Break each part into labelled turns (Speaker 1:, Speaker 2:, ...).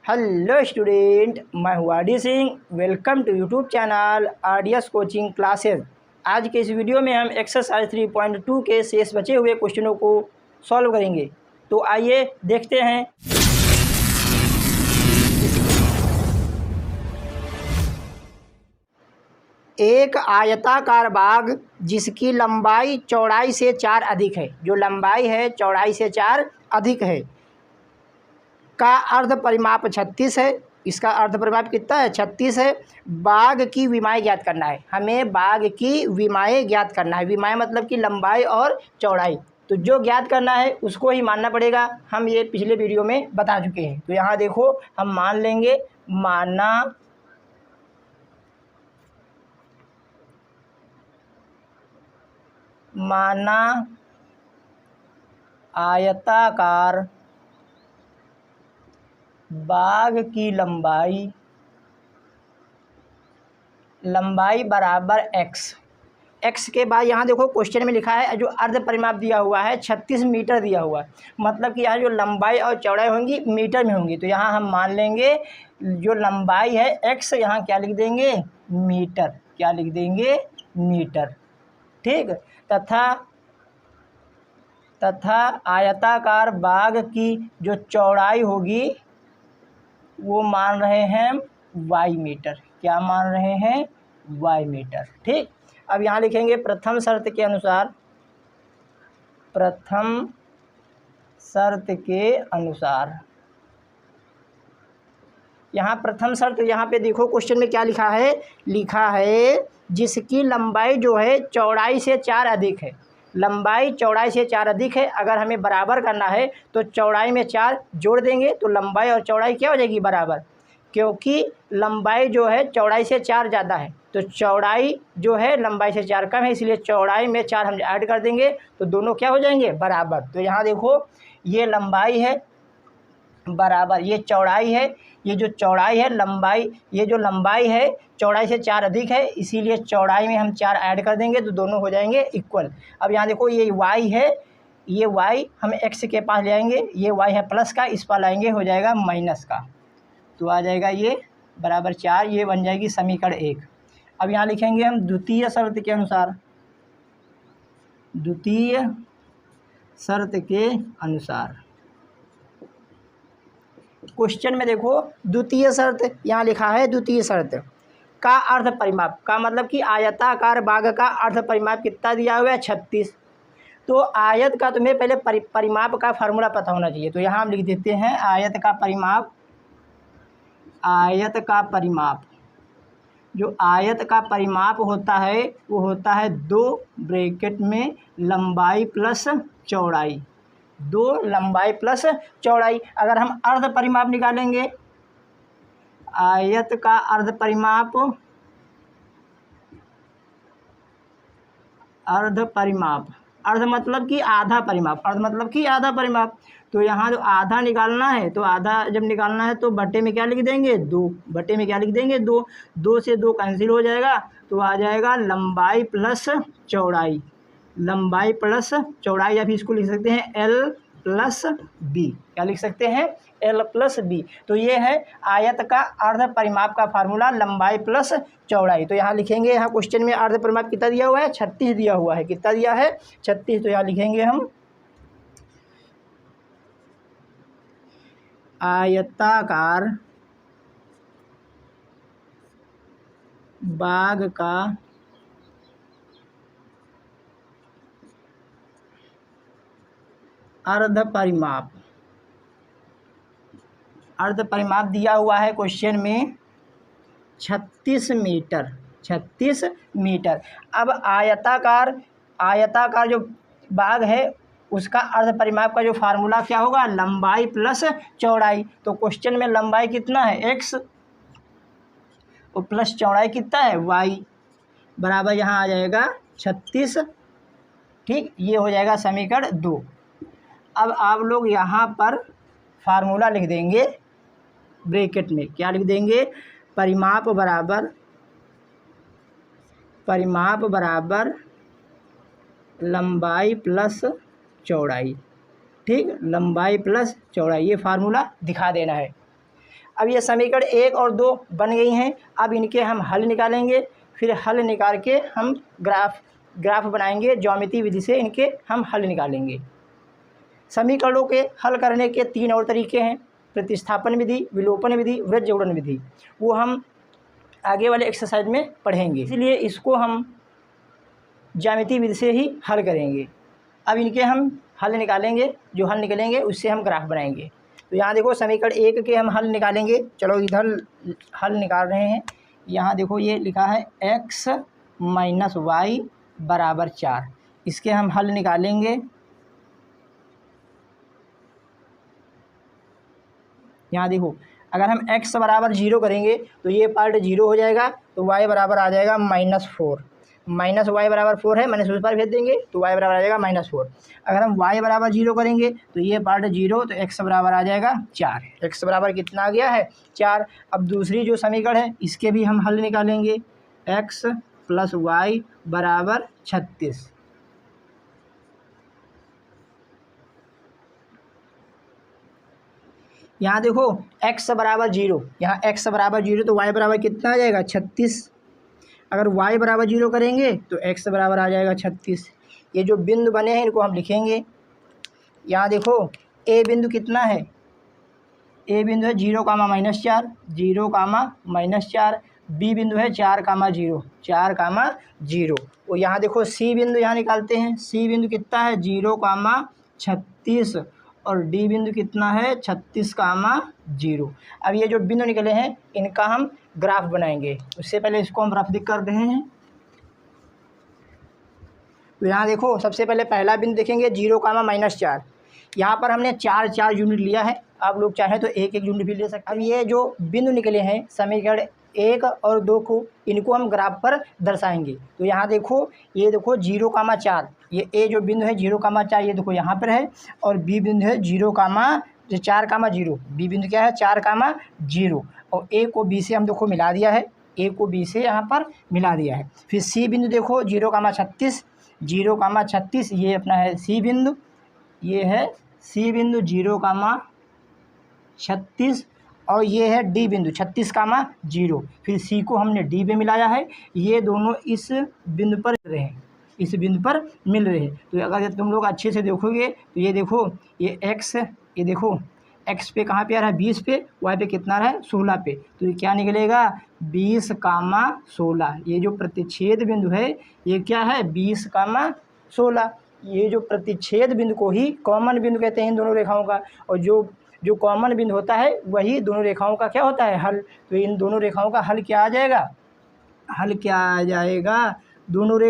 Speaker 1: Hello student, मैं हूँ R D Singh. Welcome to YouTube channel RDS coaching classes. आज के इस वीडियो में हम एक्सरसाइज 3.2 के शेष बचे हुए क्वेश्चनों को सॉल्व करेंगे। तो आइए देखते हैं। एक आयताकार बाग जिसकी लंबाई चौड़ाई से 4 अधिक है, जो लंबाई है चौड़ाई से 4 अधिक है, का अर्ध परिमाप 36 है। इसका अर्ध परिमाप कितना है? 36 है। बाग की विमाएँ ज्ञात करना है। हमें बाग की विमाएँ ज्ञात करना है। विमाएँ मतलब कि लंबाई और चौड़ाई। तो जो ज्ञात करना है उसको ही मानना पड़ेगा। हम ये पिछले वीडियो में बता चुके हैं। तो यहाँ देखो, हम मान लेंगे माना आयताकार बाग की लंबाई बराबर x के बाद यहाँ देखो क्वेश्चन में लिखा है जो अर्ध परिमाप दिया हुआ है 36 मीटर दिया हुआ है। मतलब कि यहाँ जो लंबाई और चौड़ाई होंगी मीटर में होंगी। तो यहाँ हम मान लेंगे जो लंबाई है x, यहाँ क्या लिख देंगे? मीटर। क्या लिख देंगे? मीटर। ठीक। तथा आयताकार बाग की जो चौड़ाई होगी वो मान रहे हैं y मीटर। क्या मान रहे हैं? y metre. ठीक। अब यहाँ लिखेंगे प्रथम शर्त के अनुसार। यहाँ प्रथम शर्त, यहाँ पे देखो क्वेश्चन में क्या लिखा है जिसकी लंबाई जो है चौड़ाई से 4 अधिक है। लंबाई चौड़ाई से 4 अधिक है। अगर हमें बराबर करना है तो चौड़ाई में 4 जोड़ देंगे तो लंबाई और चौड़ाई क्या हो जाएगी? बराबर। क्योंकि लंबाई जो है चौड़ाई से 4 ज़्यादा है, तो चौड़ाई जो है लंबाई से 4 कम है, इसलिए चौड़ाई में 4 हम ऐड कर देंगे तो दोनों क्या हो जाएंगे? बराबर। तो यहाँ देखो, ये लंबाई है बराबर ये चौड़ाई है। ये जो चौड़ाई है ये जो लंबाई है चौड़ाई से 4 अधिक है, इसीलिए चौड़ाई में हम 4 ऐड कर देंगे तो दोनों हो जाएंगे इक्वल। अब यहाँ देखो, ये y है, ये y हम x के पास ले आएंगे, ये y है प्लस का, इस पर लाएंगे हो जाएगा माइनस का। तो आ जाएगा ये बराबर 4। ये बन जाएगी समीकरण 1। अब यहाँ लिखेंगे हम द्वितीय शर्त के अनुसार। क्वेश्चन में देखो द्वितीय शर्त यहाँ लिखा है। द्वितीय शर्त का अर्ध परिमाप, का मतलब कि आयताकार बाग का अर्ध परिमाप कितना दिया हुआ है? 36। तो आयत का तुम्हें पहले परिमाप का फार्मूला पता होना चाहिए। तो यहाँ हम लिख देते हैं आयत का परिमाप। जो आयत का परिमाप होता है वो होता है 2 ब्रैकेट में लंबाई प्लस चौड़ाई। 2 लंबाई प्लस चौड़ाई। अगर हम अर्ध परिमाप निकालेंगे, आयत का अर्ध परिमाप, अर्ध मतलब कि आधा परिमाप। तो यहाँ जो आधा निकालना है, तो आधा जब निकालना है तो बटे में क्या लिख देंगे? 2। बटे में क्या लिख देंगे? 2। 2 से 2 कैंसिल हो जाएगा तो आ जाएगा लंबाई प्लस चौड़ाई। लंबाई प्लस चौड़ाई, या फिर इसको लिख सकते हैं L प्लस B। क्या लिख सकते हैं? L plus B। तो ये है आयत का अर्ध परिमाप का फार्मूला, लंबाई प्लस चौड़ाई। तो यहाँ लिखेंगे, यहाँ क्वेश्चन में अर्ध परिमाप कितना दिया हुआ है? 36 दिया हुआ है। कितना दिया है? 36। तो यहाँ लिखेंगे हम आयताकार बाग का अर्ध परिमाप दिया हुआ है क्वेश्चन में 36 मीटर। अब आयताकार जो बाग है उसका अर्ध परिमाप का जो फार्मूला क्या होगा? लंबाई प्लस चौड़ाई। तो क्वेश्चन में लंबाई कितना है? x, और प्लस चौड़ाई कितना है? y। बराबर यहाँ आ जाएगा 36। ठीक। ये हो जाएगा समीकरण 2। अब आप लोग यहाँ पर फार्मूला लिख देंगे ब्रैकेट में। क्या लिख देंगे? परिमाप बराबर लंबाई प्लस चौड़ाई। ठीक। लंबाई प्लस चौड़ाई, ये फार्मूला दिखा देना है। अब ये समीकरण 1 और 2 बन गई हैं। अब इनके हम हल निकालेंगे, फिर हल निकाल के हम ग्राफ बनाएंगे, ज्योमेट्री विधि से इनके हम हल निकालेंगे। समीकरणों के हल करने के 3 और तरीके हैं, प्रतिस्थापन विधि, विलोपन विधि, वृत्त जोड़न विधि। वो हम आगे वाले एक्सरसाइज में पढ़ेंगे, इसलिए इसको हम ज्यामिति विधि से ही हल करेंगे। अब इनके हम हल निकालेंगे, जो हल निकलेंगे उससे हम ग्राफ बनाएंगे। तो यहाँ देखो समीकरण 1 के हम हल निकालेंगे। चलो इधर हल निकाल रहे हैं। यहाँ देखो ये लिखा है x - y = 4। इसके हम हल निकालेंगे। यहाँ देखो अगर हम x = 0 करेंगे तो ये पार्ट 0 हो जाएगा, तो y बराबर आ जाएगा -4। -y = 4 है, मैंने उस पर भेज देंगे तो y बराबर आ जाएगा -4। अगर हम y = 0 करेंगे तो ये पार्ट 0, तो x बराबर आ जाएगा 4। x बराबर कितना आ गया है? 4। अब दूसरी जो समीकरण है इसके भी हम हल निकालेंगे। x + y = 36। यहाँ देखो x = 0, यहाँ x = 0 तो y बराबर कितना आ जाएगा? 36। अगर y = 0 करेंगे तो x बराबर आ जाएगा 36। ये जो बिंदु बने हैं इनको हम लिखेंगे। यहाँ देखो a बिंदु कितना है? a बिंदु है 0, -4, 0, -4। b बिंदु है 4, 0, 4, 0। और यहाँ देखो c बिंदु यहाँ निकालते हैं। c बिंदु कितना है? 0, 36। और d बिंदु कितना है? 36, 0। अब ये जो बिंदु निकले हैं इनका हम ग्राफ बनाएंगे। उससे पहले इसको हम रफ दिख कर रहे हैं। तो यहाँ देखो सबसे पहले पहला बिंदु देखेंगे 0, -4। यहाँ पर हमने 4 यूनिट लिया है। आप लोग चाहें तो 1 यूनिट भी ले सकते हैं। अब ये जो बिंदु निकले हैं समीकरण 1 और 2 को, इनको हम ग्राफ पर दर्शाएंगे। तो यहाँ देखो ये देखो 0, 4, ये ए जो बिंदु है 0, 4 ये देखो यहाँ पर है। और बी बिंदु है 0, 4, 0। बी बिंदु क्या है? 4, 0। और ए को बी से हम देखो मिला दिया है, ए को बी से यहाँ पर मिला दिया है। फिर सी बिंदु देखो 0, 36, 0, 36 ये अपना है सी बिंदु। ये है सी बिंदु 0, 36। और ये है डी बिंदु 36, 0। फिर सी को हमने डी पे मिलाया है। ये दोनों इस बिंदु पर मिल रहे हैं, इस बिंदु पर मिल रहे हैं। तो अगर तुम लोग अच्छे से देखोगे तो ये देखो ये x, ये देखो x पे कहाँ पे आ रहा है? 20 पे। y पे कितना रहा है? 16 पे। तो ये क्या निकलेगा? 20, 16। ये जो प्रतिच्छेद बिंदु है ये क्या है? 20, 16। ये जो प्रतिच्छेद बिंदु को ही कॉमन बिंदु कहते हैं इन दोनों रेखाओं का। और जो कॉमन बिंदु होता है वही दोनों रेखाओं का क्या होता है? हल। तो इन दोनों रेखाओं का हल क्या आ जाएगा? हल क्या आ जाएगा? दोनों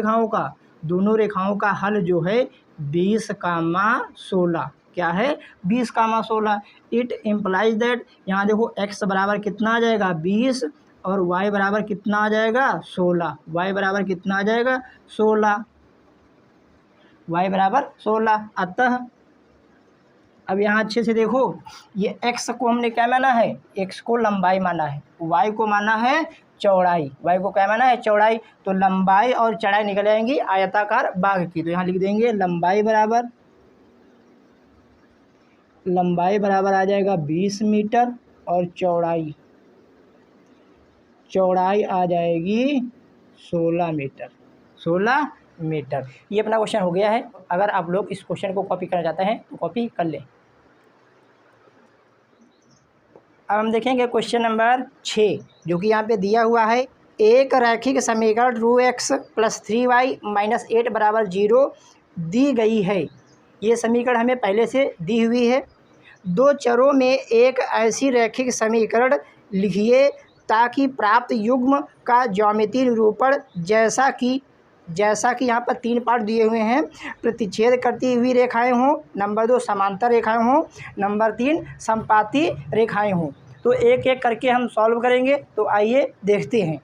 Speaker 1: रेखाओं का हल जो है 20, 16। क्या है? 20, 16। इट इम्प्लाइज दैट, यहाँ देखो x बराबर कितना आ जाएगा? 20। और y बराबर कितना आ जाएगा? 16। y बराबर कितना आ जाएगा? 16। y बराबर 16। अतः अब यहाँ अच्छे से देखो ये x को हमने क्या माना है? x को लंबाई माना है, y को माना है चौड़ाई। y को क्या माना है? चौड़ाई। तो लंबाई और चौड़ाई निकल आएंगी आयताकार बाघ की। तो यहाँ लिख देंगे लंबाई बराबर आ जाएगा 20 मीटर और चौड़ाई आ जाएगी 16 मीटर। ये अपना क्वेश्चन हो गया है। अगर आप लोग इस क्वेश्चन को कॉपी करना चाहते हैं तो कॉपी कर लें। अब हम देखेंगे क्वेश्चन नंबर 6 जो कि यहाँ पे दिया हुआ है। एक रैखिक समीकरण 2x + 3y - 8 = 0 दी गई है। ये समीकरण हमें पहले से दी हुई है। दो चरों में एक ऐसी रैखिक समीकरण लिखिए ताकि प्राप्त युग्म का ज्यामितीय निरूपण जैसा कि यहाँ पर 3 पार्ट दिए हुए हैं। प्रतिच्छेद करती हुई रेखाएं हों, नंबर 2 समांतर रेखाएं हों, नंबर 3 समपाती रेखाएं हों। तो एक एक करके हम सॉल्व करेंगे। तो आइए देखते हैं।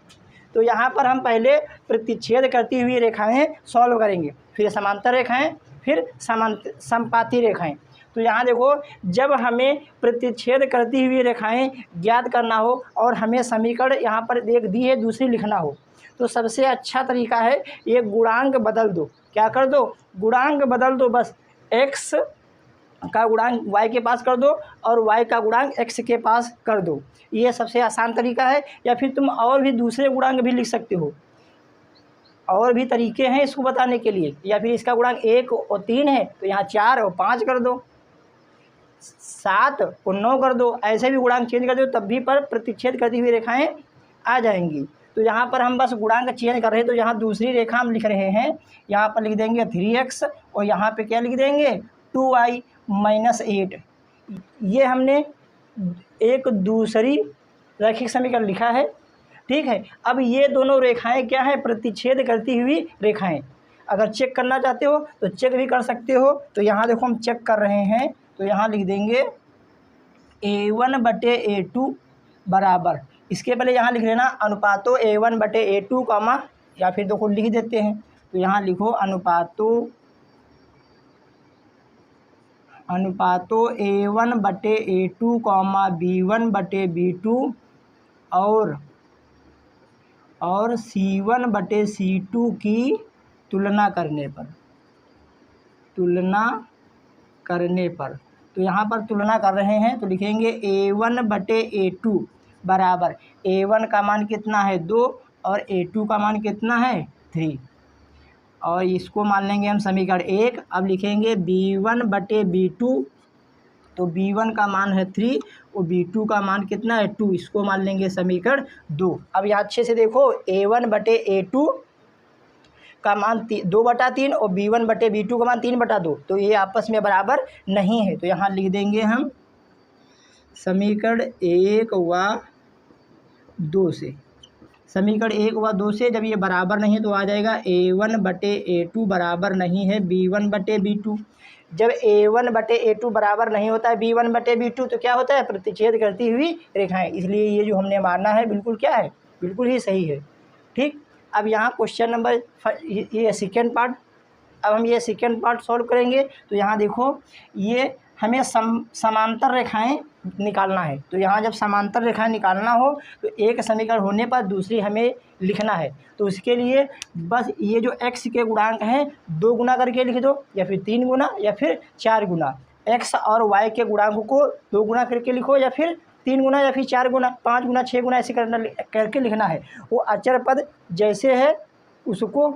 Speaker 1: तो यहाँ पर हम पहले प्रतिच्छेद करती हुई रेखाएं सॉल्व करेंगे, फिर समांतर रेखाएं, फिर समपाती रेखाएं। तो यहाँ देखो जब हमें प्रतिच्छेद करती हुई रेखाएं ज्ञात करना हो और हमें समीकरण यहाँ पर एक दी है दूसरी लिखना हो, तो सबसे अच्छा तरीका है ये गुणांक बदल दो। क्या कर दो? गुणांक बदल दो। बस x का गुणांक y के पास कर दो और y का गुणांक x के पास कर दो। ये सबसे आसान तरीका है। या फिर तुम और भी दूसरे गुणांक भी लिख सकते हो, और भी तरीके हैं इसको बताने के लिए। या फिर इसका गुणांक 1 और 3 है तो यहाँ 4 और 5 कर दो, 7 और 9 कर दो, ऐसे भी गुणांक चेंज कर दो, तब भी पर प्रतिच्छेद करती हुई रेखाएं आ जाएंगी। तो यहाँ पर हम बस गुणांक चेंज कर रहे हैं, तो यहाँ दूसरी रेखा हम लिख रहे हैं, यहाँ पर लिख देंगे 3x और यहाँ पे क्या लिख देंगे 2y - 8। ये हमने एक दूसरी रैखिक समीकरण लिखा है, ठीक है। अब ये दोनों रेखाएं क्या है, प्रतिच्छेद करती हुई रेखाएं। अगर चेक करना चाहते हो तो चेक भी कर सकते हो। तो यहाँ देखो हम चेक कर रहे हैं, तो यहाँ लिख देंगे a1/a2 बराबर, इसके पहले यहाँ लिख लेना अनुपातो a1/a2 कामा, या फिर देखो लिख देते हैं, तो यहाँ लिखो अनुपातो a1/a2 कामा b1/b2 और c1/c2 की तुलना करने पर तो यहाँ पर तुलना कर रहे हैं, तो लिखेंगे a1/a2 बराबर, a1 का मान कितना है 2 और a2 का मान कितना है 3, और इसको मान लेंगे हम समीकरण 1। अब लिखेंगे b1/b2, तो b1 का मान है 3 और b2 का मान कितना है 2, इसको मान लेंगे समीकरण 2। अब यहाँ अच्छे से देखो a1/a2 का मान 2/3 और b1/b2 का मान 3/2, तो ये आपस में बराबर नहीं है। तो यहाँ लिख देंगे हम समीकरण 1 व 2 से, समीकरण 1 व 2 से जब ये बराबर नहीं है तो आ जाएगा a1/a2 बराबर नहीं है b1/b2। जब a1/a2 बराबर नहीं होता है b1/b2 तो क्या होता है, प्रतिच्छेद करती हुई रेखाएं। इसलिए ये जो हमने माना है बिल्कुल क्या है, बिल्कुल ही सही है, ठीक। अब यहाँ क्वेश्चन नंबर ये सेकेंड पार्ट, अब हम ये सेकेंड पार्ट सॉल्व करेंगे। तो यहाँ देखो ये हमें समांतर रेखाएं निकालना है। तो यहाँ जब समांतर रेखाएं निकालना हो तो एक समीकरण होने पर दूसरी हमें लिखना है। तो उसके लिए बस ये जो x के गुणांक हैं 2 गुना करके लिख दो, या फिर 3 गुना या फिर 4 गुना। x और y के गुणांक को 2 गुना करके लिखो, या फिर 3 गुना, या फिर 4 गुना, 5 गुना, 6 गुना ऐसे करके लिखना है। वो अचर पद जैसे है उसको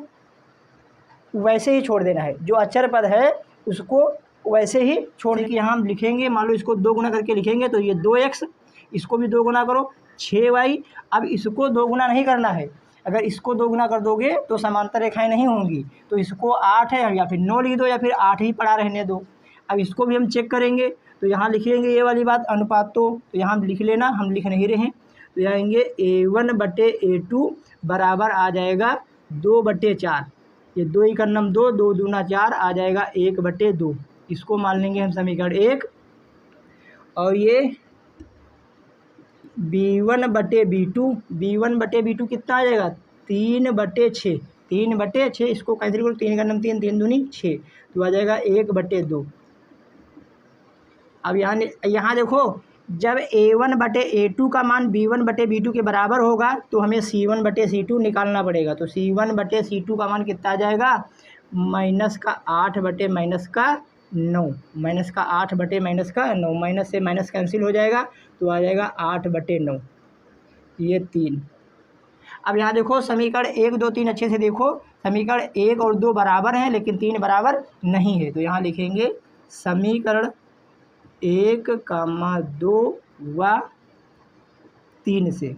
Speaker 1: वैसे ही छोड़ देना है, जो अचर पद है उसको वैसे ही छोड़ के यहाँ हम लिखेंगे। मान लो इसको 2 गुना करके लिखेंगे तो ये 2x, इसको भी 2 गुना करो 6y। अब इसको 2 गुना नहीं करना है, अगर इसको 2 गुना कर दोगे तो समांतर रेखाएं नहीं होंगी, तो इसको 8 है या फिर 9 लिख दो, या फिर 8 ही पड़ा रहने दो। अब इसको भी हम चेक करेंगे, तो यहाँ लिखेंगे ये वाली बात अनुपातो, तो यहाँ लिख लेना, हम लिख नहीं रहे। तो आएंगे a1/a2 बराबर आ जाएगा 2/4, ये 2 ही कर्नम 2, 2 दूना 4 आ जाएगा 1/2। इसको मान लेंगे हम समीकरण 1। और ये b1/b2 कितना आ जाएगा 3/6, 3/6, इसको कैंसिल करो, 3 कर्नम 3, 3 दूनी 6, तो आ जाएगा 1/2। अब यहाँ देखो जब a1/a2 का मान b1/b2 के बराबर होगा तो हमें c1/c2 निकालना पड़ेगा। तो c1/c2 का मान कितना आ जाएगा -8/-9, -8/-9, माइनस से माइनस कैंसिल हो जाएगा, तो आ जाएगा 8/9, ये 3। अब यहाँ देखो समीकरण 1, 2, 3 अच्छे से देखो, समीकरण 1 और 2 बराबर हैं लेकिन 3 बराबर नहीं है। तो यहाँ लिखेंगे समीकरण 1, 2 व 3 से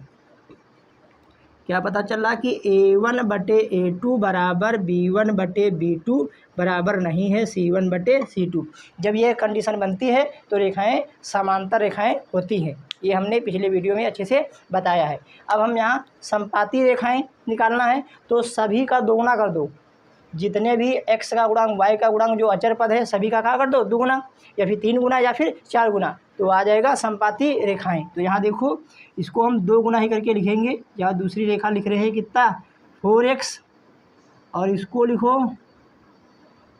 Speaker 1: क्या पता चल रहा कि a1/a2 बराबर b1/b2 बराबर नहीं है c1/c2। जब यह कंडीशन बनती है तो रेखाएं समांतर रेखाएं होती हैं। ये हमने पिछले वीडियो में अच्छे से बताया है। अब हम यहाँ समपाती रेखाएं निकालना है, तो सभी का 2 गुना कर दो, जितने भी x का गुणांक y का गुणांक जो अचर पद है सभी का क्या कर दो 2 गुना, या फिर 3 गुना या फिर 4 गुना, तो आ जाएगा समपाती रेखाएं। तो यहाँ देखो इसको हम 2 गुना ही करके लिखेंगे। यहाँ दूसरी रेखा लिख रहे हैं कितना 4x, और इसको लिखो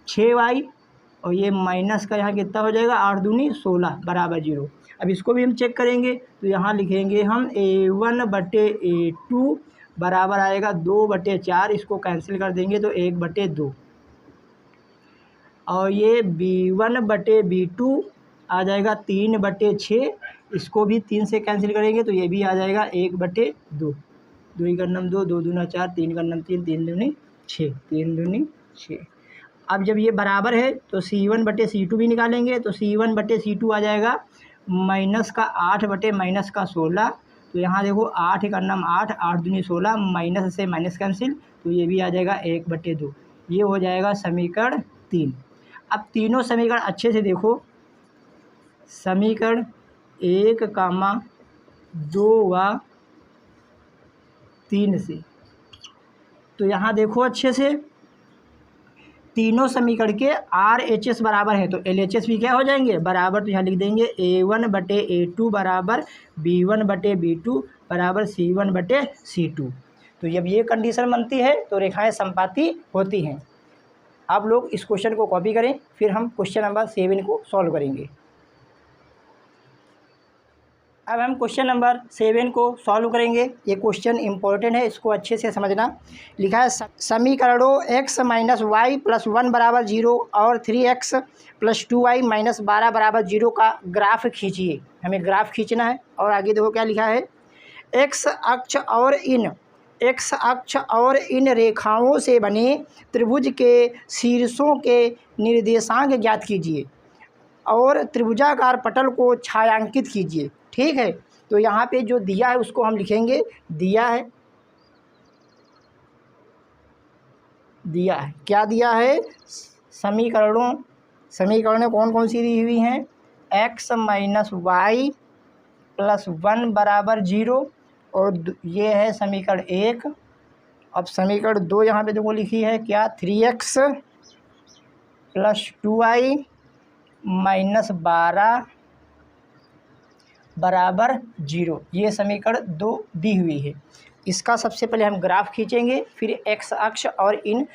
Speaker 1: 6y, और ये माइनस का यहाँ कितना हो जाएगा 8 दूनी 16 बराबर 0। अब इसको भी हम चेक करेंगे, तो यहाँ लिखेंगे हम a1/a2 बराबर आएगा 2/4, इसको कैंसिल कर देंगे तो 1/2। और ये B1/B2 आ जाएगा 3/6, इसको भी 3 से कैंसिल करेंगे तो ये भी आ जाएगा 1/2। 2 ही करनम 2, 2 दूना 4, 3 करनम 3, 3 दूनी 6, 3 दूनी 6। अब जब ये बराबर है तो C1/C2 भी निकालेंगे, तो C1/C2 आ जाएगा माइनस का 8/-16। तो यहाँ देखो 8 करनम 8, 8 दूनी 16, माइनस से माइनस कैंसिल, तो ये भी आ जाएगा 1/2। ये हो जाएगा समीकरण 3। अब तीनों समीकरण अच्छे से देखो, समीकरण 1, 2 व 3 से, तो यहाँ देखो अच्छे से तीनों समीकरण के RHS बराबर है तो LHS भी क्या हो जाएंगे बराबर। तो यहाँ लिख देंगे A1/A2 बराबर B1/B2 बराबर C1/C2। तो जब ये कंडीशन बनती है तो रेखाएं समपाती होती हैं। आप लोग इस क्वेश्चन को कॉपी करें, फिर हम क्वेश्चन नंबर 7 को सॉल्व करेंगे। अब हम क्वेश्चन नंबर 7 को सॉल्व करेंगे। ये क्वेश्चन इंपॉर्टेंट है, इसको अच्छे से समझना। लिखा है समीकरणों x - y + 1 बराबर 0 और 3x + 2y - 12 बराबर 0 का ग्राफ खींचिए। हमें ग्राफ खींचना है। और आगे देखो क्या लिखा है, x अक्ष और इन रेखाओं से बने त्रिभुज के शीर्षों के निर्देशांक ज्ञात कीजिए और त्रिभुजाकार पटल को छायांकित कीजिए। ठीक है, तो यहाँ पे जो दिया है उसको हम लिखेंगे। दिया है क्या दिया है, समीकरणों कौन कौन सी दी हुई हैं, x - y + 1 बराबर 0, और ये है समीकरण 1। अब समीकरण 2 यहाँ पे देखो लिखी है क्या, 3x + 2y - 12 बराबर 0, ये समीकरण 2 दी हुई है। इसका सबसे पहले हम ग्राफ खींचेंगे, फिर x अक्ष और इन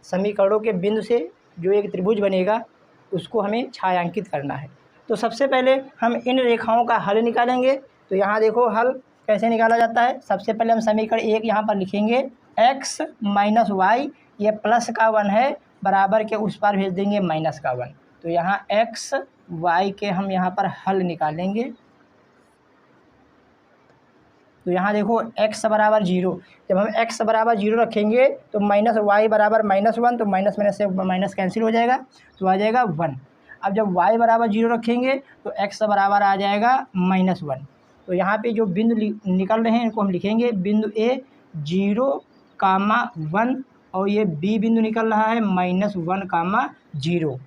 Speaker 1: समीकरणों के बिंदु से जो एक त्रिभुज बनेगा उसको हमें छायांकित करना है। तो सबसे पहले हम इन रेखाओं का हल निकालेंगे। तो यहाँ देखो हल कैसे निकाला जाता है। सबसे पहले हम समीकरण 1 यहाँ पर लिखेंगे, x - y, ये प्लस का 1 है, बराबर के उस पार भेज देंगे माइनस का 1। तो यहाँ x y के हम यहाँ पर हल निकालेंगे। तो यहाँ देखो x बराबर 0, जब हम x बराबर 0 रखेंगे तो -y बराबर -1, तो माइनस माइनस से माइनस कैंसिल हो जाएगा, तो आ जाएगा 1। अब जब y बराबर 0 रखेंगे तो x बराबर आ जाएगा -1। तो यहाँ पे जो बिंदु निकल रहे हैं इनको हम लिखेंगे, बिंदु A 0, 1, और ये B बिंदु निकल रहा है -1, 0।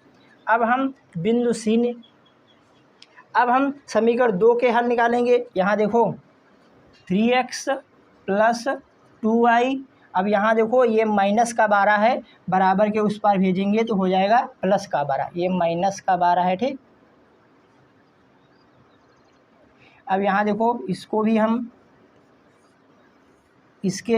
Speaker 1: अब हम समीकरण 2 के हल निकालेंगे। यहाँ देखो 3x + 2y, अब यहाँ देखो ये माइनस का 12 है, बराबर के उस पार भेजेंगे तो हो जाएगा प्लस का 12, ये माइनस का 12 है। ठीक, अब यहाँ देखो इसके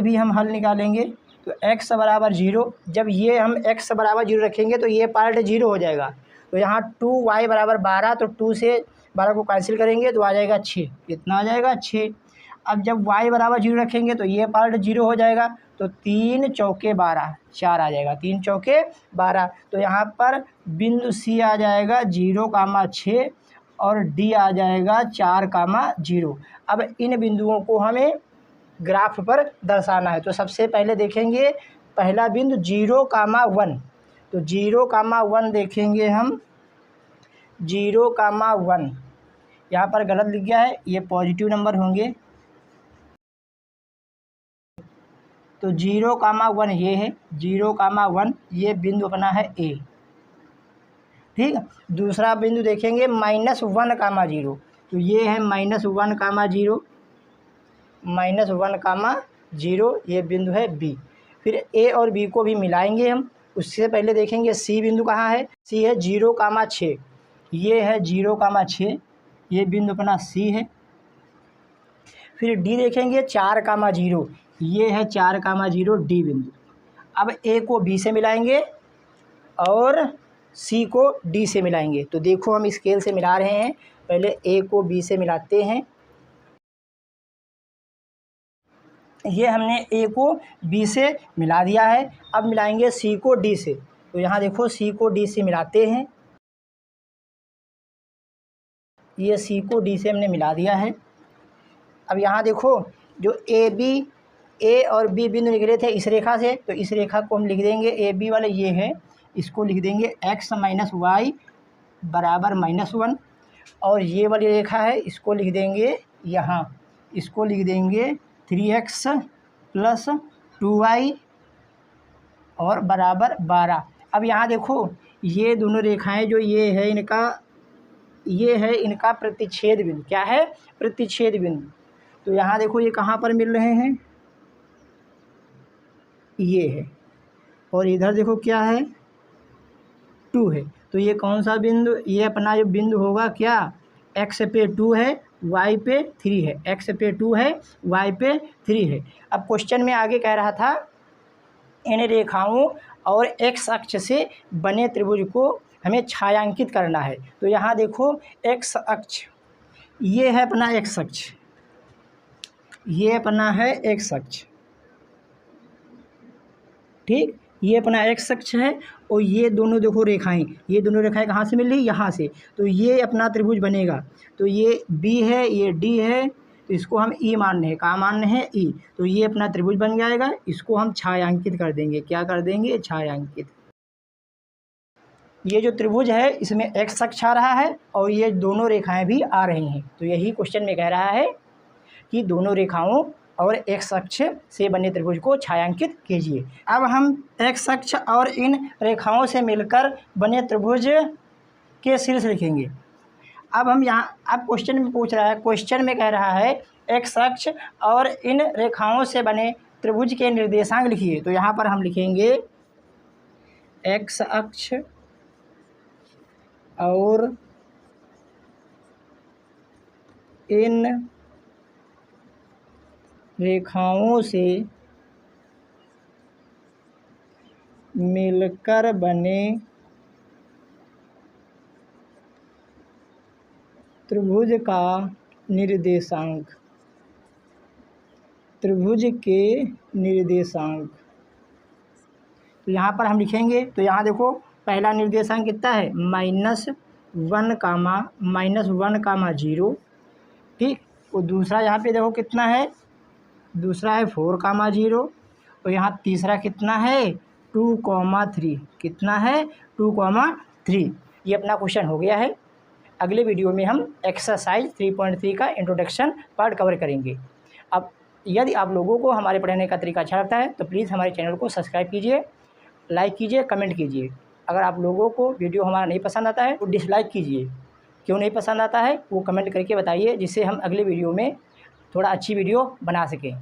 Speaker 1: भी हम हल निकालेंगे। तो x बराबर 0, जब ये हम x बराबर 0 रखेंगे तो ये पार्ट 0 हो जाएगा। तो यहाँ 2y बराबर 12, तो 2 से 12 को कैंसिल करेंगे तो आ जाएगा 6। कितना आ जाएगा 6। अब जब y बराबर 0 रखेंगे तो ये पार्ट 0 हो जाएगा, तो 3 चौके 12, 4 आ जाएगा, 3 चौके 12। तो यहाँ पर बिंदु C आ जाएगा 0, 6 और D आ जाएगा 4, 0। अब इन बिंदुओं को हमें ग्राफ पर दर्शाना है। तो सबसे पहले देखेंगे पहला बिंदु 0, 1, तो 0, 1 देखेंगे हम, 0, 1 यहाँ पर गलत लिख गया है, ये पॉजिटिव नंबर होंगे। तो 0, 1 ये है, 0, 1 ये बिंदु अपना है A। ठीक, दूसरा बिंदु देखेंगे -1, 0, तो ये है -1, 0, ये बिंदु है B। फिर A और B को भी मिलाएंगे हम। उससे पहले देखेंगे C बिंदु कहाँ है, C है 0, 6, ये है 0, 6, ये बिंदु अपना C है। फिर D देखेंगे 4, 0, ये है 4, 0, D बिंदु। अब A को B से मिलाएंगे और C को D से मिलाएंगे। तो देखो हम स्केल से मिला रहे हैं, पहले A को B से मिलाते हैं। ये हमने A को B से मिला दिया है। अब मिलाएंगे C को D से। तो यहाँ देखो सी को डी से मिलाते हैं, ये सी को डी से हमने मिला दिया है। अब यहाँ देखो जो ए और बी बिंदु निकले थे इस रेखा से, तो इस रेखा को हम लिख देंगे, ए बी वाला ये है, इसको लिख देंगे x माइनस वाई बराबर -1, और ये वाली रेखा है इसको लिख देंगे यहाँ, इसको लिख देंगे 3x प्लस 2y और बराबर 12। अब यहाँ देखो ये दोनों रेखाएं जो ये है इनका प्रतिच्छेद बिंदु, क्या है? प्रतिच्छेद बिंदु। तो यहाँ देखो ये कहाँ पर मिल रहे हैं, ये है, और इधर देखो क्या है, 2 है। तो ये कौन सा बिंदु, ये अपना जो बिंदु होगा क्या, x पे 2 है y पे 3 है, x पे 2 है y पे 3 है। अब क्वेश्चन में आगे कह रहा था इन रेखाओं और x अक्ष से बने त्रिभुज को हमें छायांकित करना है। तो यहाँ देखो x अक्ष, ये है अपना x अक्ष, ये अपना है x अक्ष, ठीक, ये अपना x अक्ष है, और ये दोनों देखो रेखाएं, ये दोनों रेखाएं कहाँ से मिल रही, यहाँ से। तो ये अपना त्रिभुज बनेगा। तो ये B है, ये D है, तो इसको हम E मान रहे हैं, कहाँ मान रहे हैं, E। तो ये अपना त्रिभुज बन जाएगा, इसको हम छायांकित कर देंगे, क्या कर देंगे, छायांकित। ये जो त्रिभुज है इसमें x अक्ष आ रहा है और ये दोनों रेखाएं भी आ रही हैं। तो यही क्वेश्चन में कह रहा है कि दोनों रेखाओं और x अक्ष से बने त्रिभुज को छायांकित कीजिए। अब हम x अक्ष और इन रेखाओं से मिलकर बने त्रिभुज के शीर्ष लिखेंगे। अब हम यहाँ, अब क्वेश्चन में पूछ रहा है, क्वेश्चन में कह रहा है x अक्ष और इन रेखाओं से बने त्रिभुज के निर्देशांक लिखिए। तो यहाँ पर हम लिखेंगे x अक्ष और इन रेखाओं से मिलकर बने त्रिभुज का निर्देशांक, त्रिभुज के निर्देशांक। तो यहाँ पर हम लिखेंगे, तो यहाँ देखो पहला निर्देशांक कितना है, -1, ठीक। और दूसरा यहाँ पे देखो कितना है, दूसरा है 4, 0, और यहाँ तीसरा कितना है, 2, 3, कितना है, 2, 3। ये अपना क्वेश्चन हो गया है। अगले वीडियो में हम एक्सरसाइज 3.3 का इंट्रोडक्शन पार्ट कवर करेंगे। अब यदि आप लोगों को हमारे पढ़ाने का तरीका अच्छा लगता है तो प्लीज़ हमारे चैनल को सब्सक्राइब कीजिए, लाइक कीजिए, कमेंट कीजिए। अगर आप लोगों को वीडियो हमारा नहीं पसंद आता है तो डिसलाइक कीजिए, क्यों नहीं पसंद आता है वो कमेंट करके बताइए, जिससे हम अगले वीडियो में थोड़ा अच्छी वीडियो बना सकें।